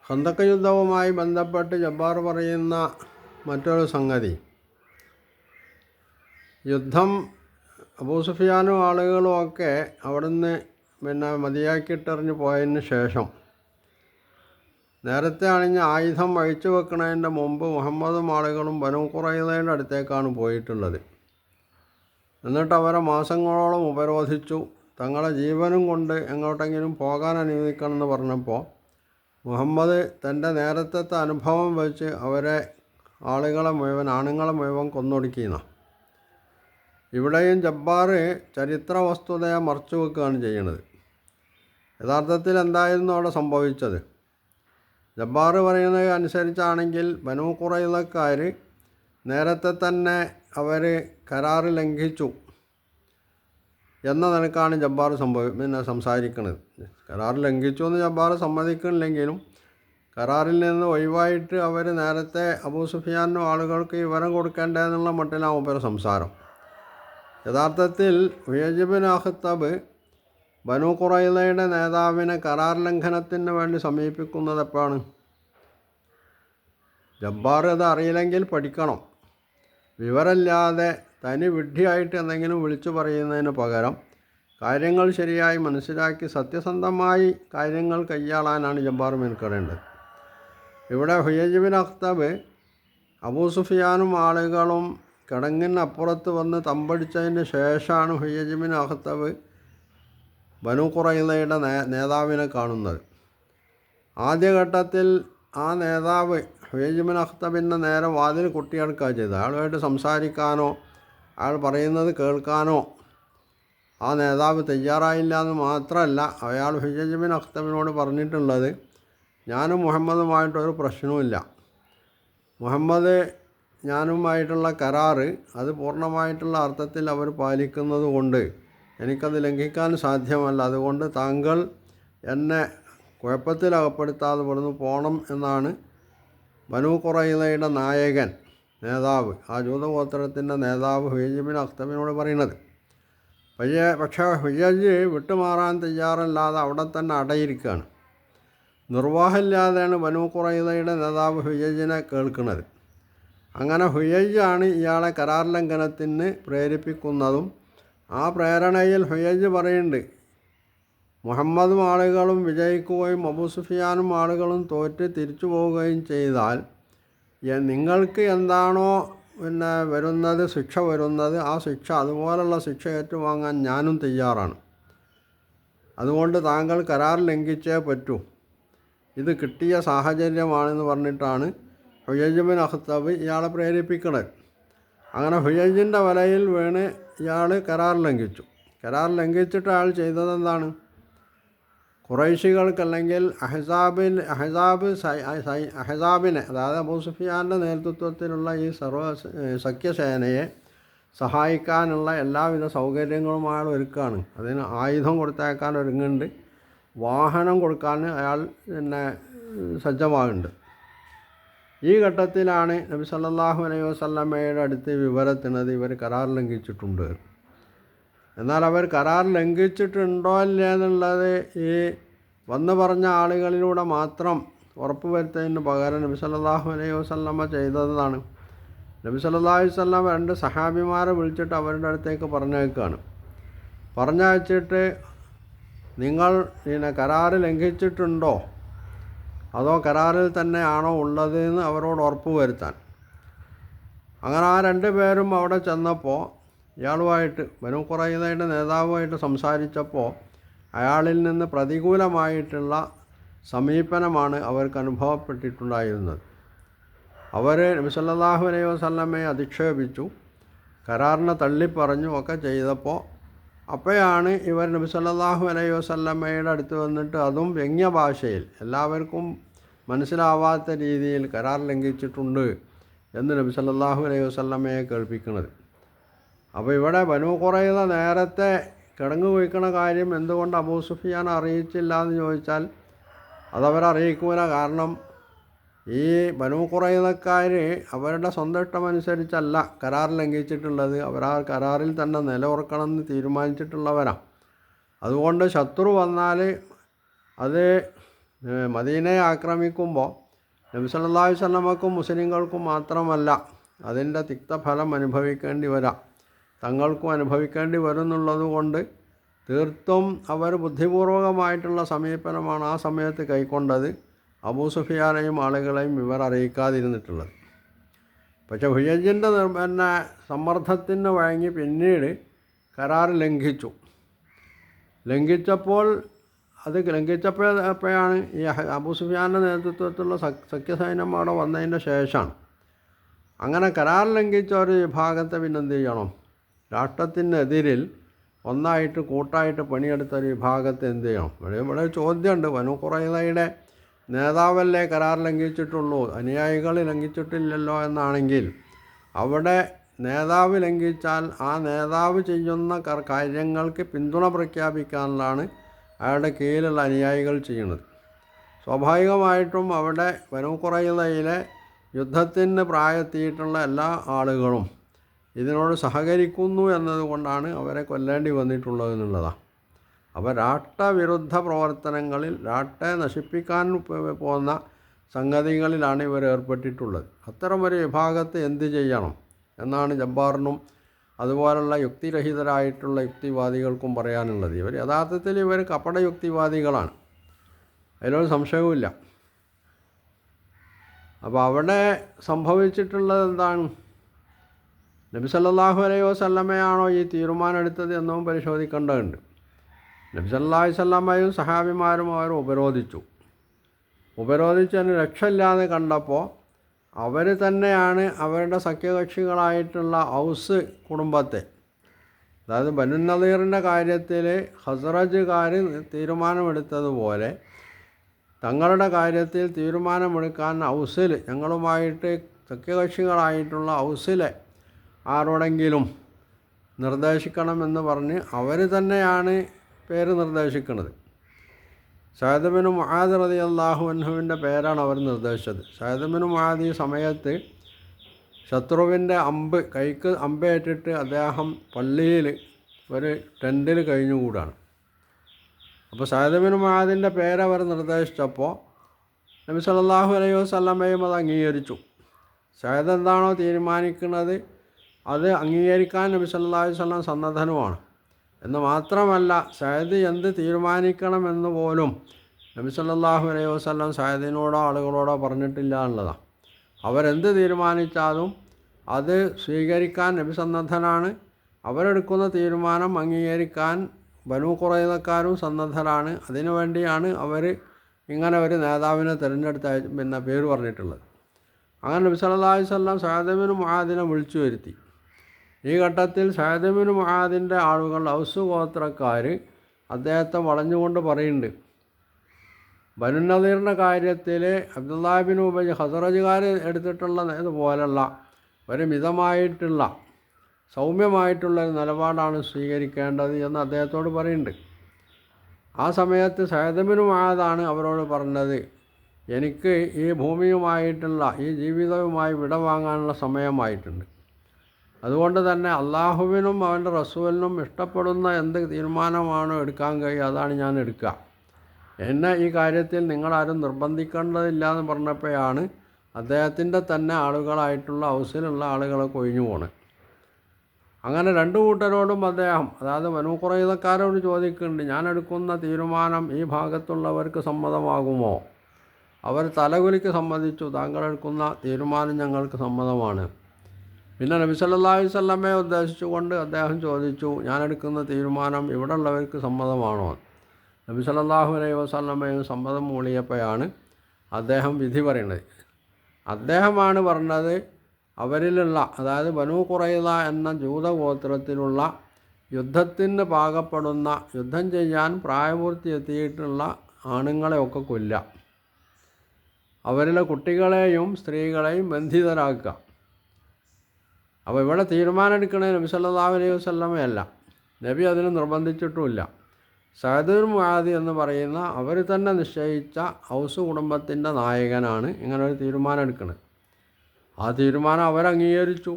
ഖന്തക്ക് യുദ്ധവുമായി ബന്ധപ്പെട്ട് ജബ്ബാർ പറയുന്ന മറ്റൊരു സംഗതി, യുദ്ധം അബൂ സുഫിയാനും ആളുകളും ഒക്കെ അവിടുന്ന് മതിയാക്കിയിട്ടെറിഞ്ഞ് പോയതിന് ശേഷം നേരത്തെ അണിഞ്ഞ ആയുധം അഴിച്ചു വെക്കുന്നതിൻ്റെ മുമ്പ് മുഹമ്മദും ആളുകളും ബനൂ ഖുറൈളയുടെ അടുത്തേക്കാണ് പോയിട്ടുള്ളത്. എന്നിട്ട് അവരെ മാസങ്ങളോളം ഉപരോധിച്ചു. തങ്ങളെ ജീവനും കൊണ്ട് എങ്ങോട്ടെങ്കിലും പോകാൻ അനുവദിക്കണമെന്ന് പറഞ്ഞപ്പോൾ മുഹമ്മദ് തൻ്റെ നേരത്തെ അനുഭവം വെച്ച് അവരെ ആണുങ്ങളെ മുഴുവൻ കൊന്നൊടുക്കിയെന്നാണ്. ഇവിടെയും ജബ്ബാർ ചരിത്ര വസ്തുതയെ മറച്ചു വെക്കുകയാണ് ചെയ്യുന്നത്. യഥാർത്ഥത്തിൽ എന്തായിരുന്നു അവിടെ സംഭവിച്ചത്? ജബ്ബാർ പറയുന്നത് അനുസരിച്ചാണെങ്കിൽ ബനൂ ഖുറൈളക്കാർ നേരത്തെ തന്നെ അവർ കരാർ ലംഘിച്ചു എന്ന നിലക്കാണ് ജബ്ബാർ സംസാരിക്കുന്നത്. കരാർ ലംഘിച്ചു എന്ന് ജബ്ബാർ സമ്മതിക്കുന്നില്ലെങ്കിലും കരാറിൽ നിന്ന് ഒഴിവായിട്ട് അവർ നേരത്തെ അബൂ സുഫിയാനും ആളുകൾക്ക് വിവരം കൊടുക്കേണ്ടതെന്നുള്ള മട്ടിലാണ് മൂപ്പരുടെ സംസാരം. യഥാർത്ഥത്തിൽ ഹുയൈജ് ബിൻ അഖ്തബ് ബനൂ ഖുറൈളയുടെ നേതാവിനെ കരാർ ലംഘനത്തിന് വേണ്ടി സമീപിക്കുന്നത് എപ്പോഴാണ്? ജബ്ബാർ അത് അറിയില്ലെങ്കിൽ പഠിക്കണം. വിവരമില്ലാതെ തനി വിഡ്ഢിയായിട്ട് എന്തെങ്കിലും വിളിച്ചു പറയുന്നതിന് പകരം കാര്യങ്ങൾ ശരിയായി മനസ്സിലാക്കി സത്യസന്ധമായി കാര്യങ്ങൾ കൈയാളാനാണ് ജബ്ബാർ മെനക്കെടേണ്ടത്. ഇവിടെ ഹുയൈജ് ബിൻ അഖ്തബ് അബൂ സുഫിയാനും ആളുകളും കിടങ്ങിനപ്പുറത്ത് വന്ന് തമ്പടിച്ചതിന് ശേഷമാണ് ഹുയൈജ് ബിൻ അഖ്തബ് ബനൂ ഖുറൈളയുടെ നേതാവിനെ കാണുന്നത്. ആദ്യഘട്ടത്തിൽ ആ നേതാവ് ഹുയൈജ് ബിൻ അഖ്തബിൻ്റെ നേരെ വാതിൽ കൊട്ടിയടക്കുക ചെയ്തത്. അയാളുമായിട്ട് സംസാരിക്കാനോ അയാൾ പറയുന്നത് കേൾക്കാനോ ആ നേതാവ് തയ്യാറായില്ല എന്ന് മാത്രമല്ല, അയാൾ ഹുയൈജ് ബിൻ അഖ്തബിനോട് പറഞ്ഞിട്ടുള്ളത്, ഞാനും മുഹമ്മദുമായിട്ടൊരു പ്രശ്നവുമില്ല, മുഹമ്മദ് ഞാനുമായിട്ടുള്ള കരാറ് അത് പൂർണ്ണമായിട്ടുള്ള അർത്ഥത്തിൽ അവർ പാലിക്കുന്നത് കൊണ്ട് എനിക്കത് ലംഘിക്കാൻ സാധ്യമല്ല. അതുകൊണ്ട് താങ്കൾ എന്നെ കുഴപ്പത്തിലകപ്പെടുത്താതെ ഇവിടുന്ന് പോകണം എന്നാണ് ബനൂ ഖുറൈളയുടെ നേതാവ്, ആ ജൂതഗോത്രത്തിൻ്റെ നേതാവ് ഹുയൈജ് ബിൻ അഖ്തബിനോട് പറയുന്നത്. പക്ഷേ ഹുയൈജ് വിട്ടുമാറാൻ തയ്യാറല്ലാതെ അവിടെ തന്നെ അടയിരിക്കുകയാണ്. നിർവാഹമില്ലാതെയാണ് ബനൂ ഖുറൈളയുടെ നേതാവ് ഹുയൈജിനെ കേൾക്കുന്നത്. അങ്ങനെ ഹുയൈജാണ് ഇയാളെ കരാർ ലംഘനത്തിന് പ്രേരിപ്പിക്കുന്നതും. ആ പ്രേരണയിൽ ഹുയൈജ് പറയുന്നുണ്ട്, മുഹമ്മദും ആളുകളും വിജയിക്കുകയും അബൂ സുഫിയാനും ആളുകളും തോറ്റ് തിരിച്ചു പോവുകയും ചെയ്താൽ നിങ്ങൾക്ക് എന്താണോ ശിക്ഷ വരുന്നത് ആ ശിക്ഷ അതുപോലുള്ള ശിക്ഷ ഏറ്റുവാങ്ങാൻ ഞാനും തയ്യാറാണ്. അതുകൊണ്ട് താങ്കൾ കരാർ ലംഘിച്ചേ പറ്റൂ, ഇത് കിട്ടിയ സാഹചര്യമാണെന്ന് പറഞ്ഞിട്ടാണ് ഹുയൈജ് ബിൻ അഖ്തബ് ഇയാളെ പ്രേരിപ്പിക്കുന്നത്. അങ്ങനെ ഹുയൈജിൻ്റെ വലയിൽ വീണ് ഇയാൾ കരാർ ലംഘിച്ചു. കരാർ ലംഘിച്ചിട്ട് അയാൾ ചെയ്തതെന്താണ്? ഖുറൈശികൾക്ക് അല്ലെങ്കിൽ അഹ്സാബിനെ, അതായത് അബൂ സുഫിയാൻ്റെ നേതൃത്വത്തിലുള്ള ഈ സഖ്യസേനയെ സഹായിക്കാനുള്ള എല്ലാവിധ സൗകര്യങ്ങളും അയാൾ ഒരുക്കുകയാണ്. അതിന് ആയുധം കൊടുത്തേക്കാൻ ഒരുങ്ങുന്നുണ്ട്, വാഹനം കൊടുക്കാൻ അയാൾ സജ്ജമാകുന്നുണ്ട്. ഈ ഘട്ടത്തിലാണ് നബി സല്ലല്ലാഹു അലൈഹി വസല്ലമയുടെ അടുത്ത് വിവരത്തിനത് ഇവർ കരാർ ലംഘിച്ചിട്ടുണ്ട്. എന്നാൽ അവർ കരാർ ലംഘിച്ചിട്ടുണ്ടോ ഇല്ല എന്നുള്ളത് ഈ വന്നു പറഞ്ഞ ആളുകളിലൂടെ മാത്രം ഉറപ്പ് വരുത്തുന്നതിന് പകരം നബി സല്ലല്ലാഹു അലൈഹി വസല്ലമ ചെയ്തതാണ്. നബി സല്ലല്ലാഹു അലൈഹി വസല്ലമ 2 സഹാബിമാരെ വിളിച്ചിട്ട് അവരുടെ അടുത്തേക്ക് പറഞ്ഞയച്ചിട്ട് നിങ്ങൾ കരാർ ലംഘിച്ചിട്ടുണ്ടോ അതോ കരാറിൽ തന്നെയാണോ ഉള്ളത് എന്ന് അവരോട് ഉറപ്പ് വരുത്താൻ. അങ്ങനെ ആ 2 പേരും അവിടെ ചെന്നപ്പോൾ ഇയാളുമായിട്ട് ബനൂ ഖുറൈളയുടെ നേതാവുമായിട്ട് സംസാരിച്ചപ്പോൾ അയാളിൽ നിന്ന് പ്രതികൂലമായിട്ടുള്ള സമീപനമാണ് അവർക്ക് അനുഭവപ്പെട്ടിട്ടുണ്ടായിരുന്നത്. അവർ നബി സല്ലല്ലാഹു അലൈഹി വസല്ലമയെ അധിക്ഷേപിച്ചു, കരാറിനെ തള്ളിപ്പറഞ്ഞു ഒക്കെ ചെയ്തപ്പോൾ അപ്പോഴാണ് ഇവർ നബി സല്ലല്ലാഹു അലൈഹി വസല്ലമയുടെ അടുത്ത് വന്നിട്ട് അതും വ്യംഗ്യഭാഷയിൽ എല്ലാവർക്കും മനസ്സിലാവാത്ത രീതിയിൽ കരാർ ലംഘിച്ചിട്ടുണ്ട് എന്ന് നബി സല്ലല്ലാഹു അലൈഹി വസല്ലമയെ കേൾപ്പിക്കുന്നത്. അപ്പോൾ ഇവിടെ ബനൂ ഖുറൈള നേരത്തെ കിടങ്ങു വയ്ക്കണ കാര്യം എന്തുകൊണ്ട് അബൂ സുഫിയാൻ അറിയിച്ചില്ല എന്ന് ചോദിച്ചാൽ അതവരറിയിക്കൂല. കാരണം ഈ ബനൂ ഖുറൈളക്കാർ അവരുടെ സ്വന്തം ഇഷ്ടമനുസരിച്ചല്ല കരാർ ലംഘിച്ചിട്ടുള്ളത്, അവർ ആ കരാറിൽ തന്നെ നിലനിർത്തണമെന്ന് തീരുമാനിച്ചിട്ടുള്ളവരാണ്. അതുകൊണ്ട് ശത്രു വന്നാൽ അത് മദീനയെ ആക്രമിക്കുമ്പോൾ നബി സല്ലല്ലാഹു അലൈഹി വസല്ലമക്കും മുസ്ലിങ്ങൾക്കും മാത്രമല്ല അതിൻ്റെ തിക്തഫലം അനുഭവിക്കേണ്ടി വരാം, തങ്ങൾക്കും അനുഭവിക്കേണ്ടി വരുന്നുള്ളത് കൊണ്ട് തീർത്തും അവർ ബുദ്ധിപൂർവകമായിട്ടുള്ള സമീപനമാണ് ആ സമയത്ത് കൈക്കൊണ്ടത്. അബൂ സുഫിയാനെയും ആളുകളെയും ഇവർ അറിയിക്കാതിരുന്നിട്ടുള്ളത്. പക്ഷേ ഹുജൈജിൻ്റെ സമ്മർദ്ദത്തിന് വഴങ്ങി പിന്നീട് കരാർ ലംഘിച്ചപ്പോൾ എപ്പോഴാണ് ഈ അബൂ സുഫിയാൻ്റെ നേതൃത്വത്തിലുള്ള സഖ്യസൈന്യം അവിടെ വന്നതിൻ്റെ ശേഷമാണ്. അങ്ങനെ കരാർ ലംഘിച്ച ഒരു വിഭാഗത്തെ പിന്നെന്ത് ചെയ്യണം? രാഷ്ട്രത്തിനെതിരിൽ ഒന്നായിട്ട് കൂട്ടായിട്ട് പണിയെടുത്ത ഒരു വിഭാഗത്തെ എന്ത് ചെയ്യണം? ഇവിടെ ചോദ്യമുണ്ട്. ബനൂ ഖുറൈളയുടെ നേതാവല്ലേ കരാർ ലംഘിച്ചിട്ടുള്ളൂ, അനുയായികൾ ലംഘിച്ചിട്ടില്ലല്ലോ എന്നാണെങ്കിൽ അവിടെ നേതാവ് ലംഘിച്ചാൽ ആ നേതാവ് ചെയ്യുന്ന കാര്യങ്ങൾക്ക് പിന്തുണ പ്രഖ്യാപിക്കാനുള്ളതാണ് അയാളുടെ കീഴിലുള്ള അനുയായികൾ ചെയ്യുന്നത്. സ്വാഭാവികമായിട്ടും അവിടെ ബനൂ ഖുറൈളയിലെ യുദ്ധത്തിന് പ്രായത്തിയിട്ടുള്ള എല്ലാ ആളുകളും ഇതിനോട് സഹകരിക്കുന്നു എന്നതുകൊണ്ടാണ് അവരെ കൊല്ലേണ്ടി വന്നിട്ടുള്ളത് എന്നുള്ളതാണ്. അപ്പോൾ രാഷ്ട്രവിരുദ്ധ പ്രവർത്തനങ്ങളിൽ രാഷ്ട്രത്തെ നശിപ്പിക്കാൻ പോകുന്ന സംഗതികളിലാണ് ഇവർ ഏർപ്പെട്ടിട്ടുള്ളത്. അത്തരമൊരു വിഭാഗത്തെ എന്ത് ചെയ്യണം എന്നാണ് ജബ്ബാറിനും അതുപോലുള്ള യുക്തിരഹിതരായിട്ടുള്ള യുക്തിവാദികൾക്കും പറയാനുള്ളത്. യഥാർത്ഥത്തിൽ ഇവർ കപട യുക്തിവാദികളാണ്, അതിലൊരു സംശയവുമില്ല. അപ്പോൾ അവിടെ സംഭവിച്ചിട്ടുള്ളത് എന്താണ്? നബി സല്ലല്ലാഹു അലൈഹി വസല്ലമയാണോ ഈ തീരുമാനം എടുത്തത് എന്നും പരിശോധിക്കേണ്ടതുണ്ട്. നബി സല്ലല്ലാഹു അലൈഹി വസല്ലമയും സഹാബിമാരും അവർ ഉപരോധിച്ചതിന് രക്ഷയില്ലാതെ കണ്ടപ്പോൾ അവർ തന്നെയാണ് അവരുടെ സഖ്യകക്ഷികളായിട്ടുള്ള ഔസ് കുടുംബത്തെ, അതായത് ബനു നളീറിൻ്റെ കാര്യത്തിൽ ഖസ്റജുകാർ തീരുമാനമെടുത്തതുപോലെ തങ്ങളുടെ കാര്യത്തിൽ തീരുമാനമെടുക്കാൻ ഔസിൽ, ഞങ്ങളുമായിട്ട് സഖ്യകക്ഷികളായിട്ടുള്ള ഔസിലെ ആരോടെങ്കിലും നിർദ്ദേശിക്കണമെന്ന് പറഞ്ഞ് അവർ തന്നെയാണ് പേര് നിർദ്ദേശിക്കുന്നത്. സഅദ് ബിൻ മുആദ് റളിയല്ലാഹു അൻഹുവിൻ്റെ പേരാണ് അവർ നിർദ്ദേശിച്ചത്. സഅദ് ബിൻ മുആദ് ഈ സമയത്ത് ശത്രുവിൻ്റെ കൈക്ക് അമ്പേറ്റിട്ട് അദ്ദേഹം പള്ളിയിൽ ഒരു ടെൻറ്റിൽ കഴിഞ്ഞുകൂടാണ്. അപ്പോൾ സഅദ് ബിൻ മുആദിൻ്റെ പേരവർ നിർദ്ദേശിച്ചപ്പോൾ നബി സല്ലല്ലാഹു അലൈഹി വസല്ലമയും അത് അംഗീകരിച്ചു. സഅദ് എന്താണോ തീരുമാനിക്കുന്നത് അത് അംഗീകരിക്കാൻ നബി സല്ലല്ലാഹു അലൈഹി വസല്ലം സന്നദ്ധനുമാണ്. എന്ന് മാത്രമല്ല സഅദ് എന്ത് തീരുമാനിക്കണമെന്ന് പോലും നബി സല്ലല്ലാഹു അലൈഹി വസല്ലം സഅദിനോടോ ആളുകളോടോ പറഞ്ഞിട്ടില്ല എന്നുള്ളതാണ്. അവരെന്ത് തീരുമാനിച്ചാലും അത് സ്വീകരിക്കാൻ നബി സന്നദ്ധനാണ്. അവരെടുക്കുന്ന തീരുമാനം അംഗീകരിക്കാൻ ബനൂ ഖുറൈളക്കാരും സന്നദ്ധരാണ്. അതിനുവേണ്ടിയാണ് അവർ ഇങ്ങനെ ഒരു നേതാവിനെ തിരഞ്ഞെടുത്ത പേര് പറഞ്ഞിട്ടുള്ളത്. അങ്ങനെ നബി സല്ലല്ലാഹു അലൈഹി വസല്ലം സഅദ് ബിൻ മുആദിനെ വിളിച്ചു വരുത്തി. ഈ ഘട്ടത്തിൽ സഅദ് ബിൻ മുആദിൻ്റെ ആളുകൾ ഔസ് ഗോത്രക്കാർ അദ്ദേഹത്തെ വളഞ്ഞുകൊണ്ട് പറയുന്നുണ്ട്, ബനു നളീറിൻ്റെ കാര്യത്തിൽ അബ്ദുല്ലാഹ് ബിൻ ഉബൈ ഖസ്റജുകാർ എടുത്തിട്ടുള്ള ഇതുപോലുള്ള ഒരു മിതമായിട്ടുള്ള സൗമ്യമായിട്ടുള്ളൊരു നിലപാടാണ് സ്വീകരിക്കേണ്ടത് എന്ന് അദ്ദേഹത്തോട് പറയുന്നുണ്ട്. ആ സമയത്ത് സഅദ് ബിൻ മുആദാണ് അവരോട് പറഞ്ഞത്, എനിക്ക് ഈ ഭൂമിയുമായിട്ടുള്ള ഈ ജീവിതവുമായി വിടവാങ്ങാനുള്ള സമയമായിട്ടുണ്ട്. അതുകൊണ്ട് തന്നെ അള്ളാഹുവിനും അവൻ്റെ റസൂലിനും ഇഷ്ടപ്പെടുന്ന എന്ത് തീരുമാനമാണോ എടുക്കാൻ കഴിയുക അതാണ് ഞാൻ എടുക്കുക. എന്നെ ഈ കാര്യത്തിൽ നിങ്ങളാരും നിർബന്ധിക്കേണ്ടതില്ല എന്ന് പറഞ്ഞപ്പോഴാണ് അദ്ദേഹത്തിൻ്റെ തന്നെ ആളുകളായിട്ടുള്ള ഹൗസിലുള്ള ആളുകളെ കൊഴിഞ്ഞു പോണത്. അങ്ങനെ രണ്ടു കൂട്ടരോടും അദ്ദേഹം, അതായത് ബനൂ ഖുറൈളക്കാരോട് ചോദിക്കുന്നുണ്ട്, ഞാൻ എടുക്കുന്ന തീരുമാനം ഈ ഭാഗത്തുള്ളവർക്ക് സമ്മതമാകുമോ? അവർ തലകുലിക്ക് സമ്മതിച്ചു, താങ്കൾ എടുക്കുന്ന തീരുമാനം ഞങ്ങൾക്ക് സമ്മതമാണ്. പിന്നെ നബി സല്ലല്ലാഹു അലൈഹി വസല്ലമയെ ഉദ്ദേശിച്ചുകൊണ്ട് അദ്ദേഹം ചോദിച്ചു, ഞാൻ എടുക്കുന്ന തീരുമാനം ഇവിടെ ഉള്ളവർക്ക് സമ്മതമാണോ? നബി സല്ലല്ലാഹു അലൈഹി വസല്ലമയും സമ്മതം മൂളിയപ്പോഴാണ് അദ്ദേഹം വിധി പറയുന്നത്. അദ്ദേഹമാണ് പറഞ്ഞത്, അവരിലുള്ള, അതായത് ബനൂ ഖുറൈള എന്ന ജൂതഗോത്രത്തിലുള്ള യുദ്ധത്തിന് പാകപ്പെടുന്ന, യുദ്ധം ചെയ്യാൻ പ്രായപൂർത്തി എത്തിയിട്ടുള്ള ആണുങ്ങളെയൊക്കെ കൊല്ലുക, അവരിലെ കുട്ടികളെയും സ്ത്രീകളെയും ബന്ധിതരാക്കുക. അപ്പോൾ ഇവിടെ തീരുമാനമെടുക്കണേ നബി സല്ലല്ലാഹു അലൈഹി വസല്ലമയല്ല, നബി അതിന് നിർബന്ധിച്ചിട്ടുമില്ല. സഅദ് ബിൻ മുആദ് എന്ന് പറയുന്ന അവർ തന്നെ നിശ്ചയിച്ച ഔസ് കുടുംബത്തിൻ്റെ നായകനാണ് ഇങ്ങനെ ഒരു തീരുമാനം എടുക്കുന്നത്. ആ തീരുമാനം അവരംഗീകരിച്ചു,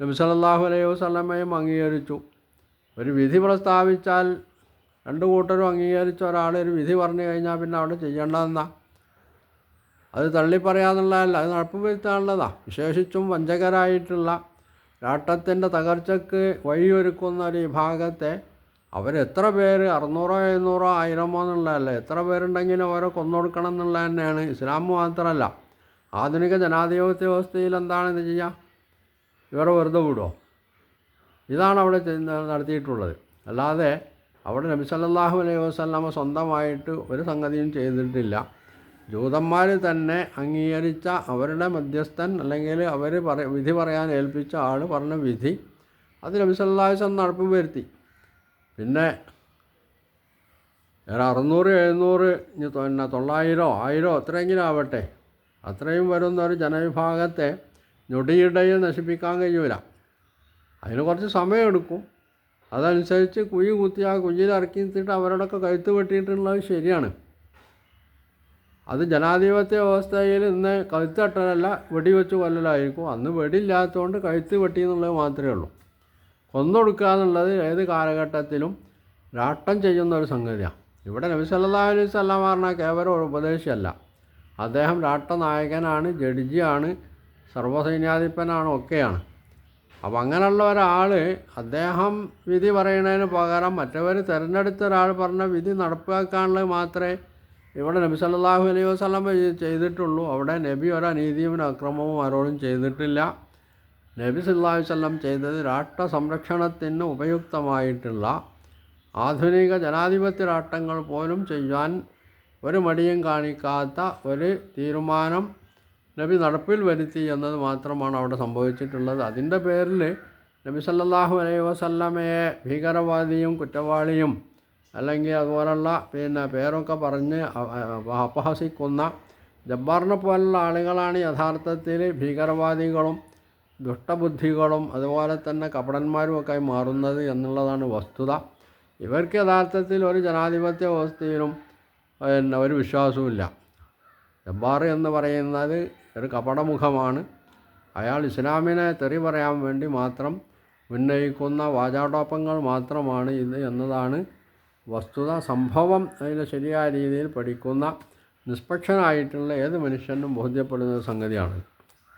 നബി സല്ലല്ലാഹു അലൈഹി വസല്ലമയും അംഗീകരിച്ചു. ഒരു വിധി പ്രസ്താവിച്ചാൽ രണ്ട് കൂട്ടരും അംഗീകരിച്ച ഒരാൾ ഒരു വിധി പറഞ്ഞു കഴിഞ്ഞാൽ പിന്നെ അവിടെ ചെയ്യേണ്ടതെന്നാ? അത് തള്ളിപ്പറയാന്നുള്ളതല്ല, അത് നടപ്പ് വരുത്താനുള്ളതാണ്. വിശേഷിച്ചും വഞ്ചകരായിട്ടുള്ള രാഷ്ട്രത്തിൻ്റെ തകർച്ചയ്ക്ക് വഴിയൊരുക്കുന്ന ഒരു വിഭാഗത്തെ അവരെത്ര പേര് 600 700 1000 എന്നുള്ളതല്ല, എത്ര പേരുണ്ടെങ്കിലും അവരെ കൊന്നൊടുക്കണം എന്നുള്ളത് തന്നെയാണ്. ഇസ്ലാം മാത്രമല്ല, ആധുനിക ജനാധിപത്യ വ്യവസ്ഥയിൽ എന്താണ് ഇത് ചെയ്യുക? ഇവരെ വെറുതെ വിടുമോ? ഇതാണ് അവിടെ നടത്തിയിട്ടുള്ളത്. അല്ലാതെ അവിടെ നബി സല്ലല്ലാഹു അലൈഹി വസല്ലമ സ്വന്തമായിട്ട് ഒരു സംഗതിയും ചെയ്തിട്ടില്ല. ജൂതന്മാർ തന്നെ അംഗീകരിച്ച അവരുടെ മധ്യസ്ഥൻ അല്ലെങ്കിൽ അവർ വിധി പറയാൻ ഏൽപ്പിച്ച ആൾ പറഞ്ഞ വിധി അത് നബി സല്ലല്ലാഹു അലൈഹി വസല്ലം നടപ്പ് വരുത്തി. പിന്നെ 600 700 പിന്നെ 900 1000 എത്രയെങ്കിലും ആവട്ടെ, അത്രയും വരുന്ന ഒരു ജനവിഭാഗത്തെ ഞൊടിയിടയിൽ നശിപ്പിക്കാൻ കഴിയൂല. അതിന് കുറച്ച് സമയമെടുക്കും. അതനുസരിച്ച് കുഴി കുത്തി ആ കുഴിയിൽ ഇറക്കിയിട്ട് അവരോടൊക്കെ കഴുത്ത് വെട്ടിയിട്ടുള്ളത് ശരിയാണ്. അത് ജനാധിപത്യ വ്യവസ്ഥയിൽ ഇന്ന് കഴുത്ത് വെട്ടലല്ല, വെടിവെച്ച് കൊല്ലലായിരിക്കും. അന്ന് വെടിയില്ലാത്തതുകൊണ്ട് കഴുത്ത് വെട്ടി എന്നുള്ളത് മാത്രമേ ഉള്ളൂ. കൊന്നൊടുക്കുക എന്നുള്ളത് ഏത് കാലഘട്ടത്തിലും രാഷ്ട്രം ചെയ്യുന്ന ഒരു സംഗതിയാണ്. ഇവിടെ നബി സല്ലല്ലാഹു അലൈഹി വസല്ലം പറഞ്ഞാൽ കേവലം ഒരു ഉപദേശമല്ല, അദ്ദേഹം രാഷ്ട്രനായകനാണ്, ജഡ്ജിയാണ്, സർവ്വസൈന്യാധിപനാണ്, ഒക്കെയാണ്. അപ്പം അങ്ങനെയുള്ള ഒരാൾ അദ്ദേഹം വിധി പറയുന്നതിന് പകരം മറ്റവർ തിരഞ്ഞെടുത്ത ഒരാൾ പറഞ്ഞ വിധി നടപ്പാക്കാനുള്ളത് മാത്രമേ ഇവിടെ നബി സല്ലല്ലാഹു അലൈഹി വസല്ലം ചെയ്തിട്ടുള്ളൂ. അവിടെ നബി ഒരു അനീതിയും അക്രമവും ആരോടും ചെയ്തിട്ടില്ല. നബി സല്ലല്ലാഹു അലൈഹി വസല്ലം ചെയ്തത് രാഷ്ട്ര സംരക്ഷണത്തിന് ഉപയുക്തമായിട്ടുള്ള ആധുനിക ജനാധിപത്യ രാഷ്ട്രങ്ങൾ പോലും ചെയ്യാൻ ഒരു മടിയും കാണിക്കാത്ത ഒരു തീരുമാനം നബി നടപ്പിൽ വരുത്തി എന്നത് മാത്രമാണ് അവിടെ സംഭവിച്ചിട്ടുള്ളത്. അതിൻ്റെ പേരിൽ നബി സല്ലല്ലാഹു അലൈഹി വസല്ലമയെ ഭീകരവാദിയും കുറ്റവാളിയും അല്ലെങ്കിൽ അതുപോലുള്ള പേരൊക്കെ പറഞ്ഞ് അപഹസിക്കുന്ന ജബ്ബാറിനെ പോലുള്ള ആളുകളാണ് യഥാർത്ഥത്തിൽ ഭീകരവാദികളും ദുഷ്ടബുദ്ധികളും അതുപോലെ തന്നെ കപടന്മാരുമൊക്കെ മാറുന്നത് എന്നുള്ളതാണ് വസ്തുത. ഇവർക്ക് യഥാർത്ഥത്തിൽ ഒരു ജനാധിപത്യ വ്യവസ്ഥയിലും ഒരു വിശ്വാസവുമില്ല. ജബ്ബാർ എന്ന് പറയുന്നത് ഒരു കപടമുഖമാണ്. അയാൾ ഇസ്ലാമിനെ തെറി പറയാൻ വേണ്ടി മാത്രം ഉന്നയിക്കുന്ന വാചാടോപ്പങ്ങൾ മാത്രമാണ് ഇത് എന്നതാണ് വസ്തുത. സംഭവം അതിനെ ശരിയായ രീതിയിൽ പഠിക്കുന്ന നിഷ്പക്ഷനായിട്ടുള്ള ഏത് മനുഷ്യനും ബോധ്യപ്പെടുന്ന സംഗതിയാണ്.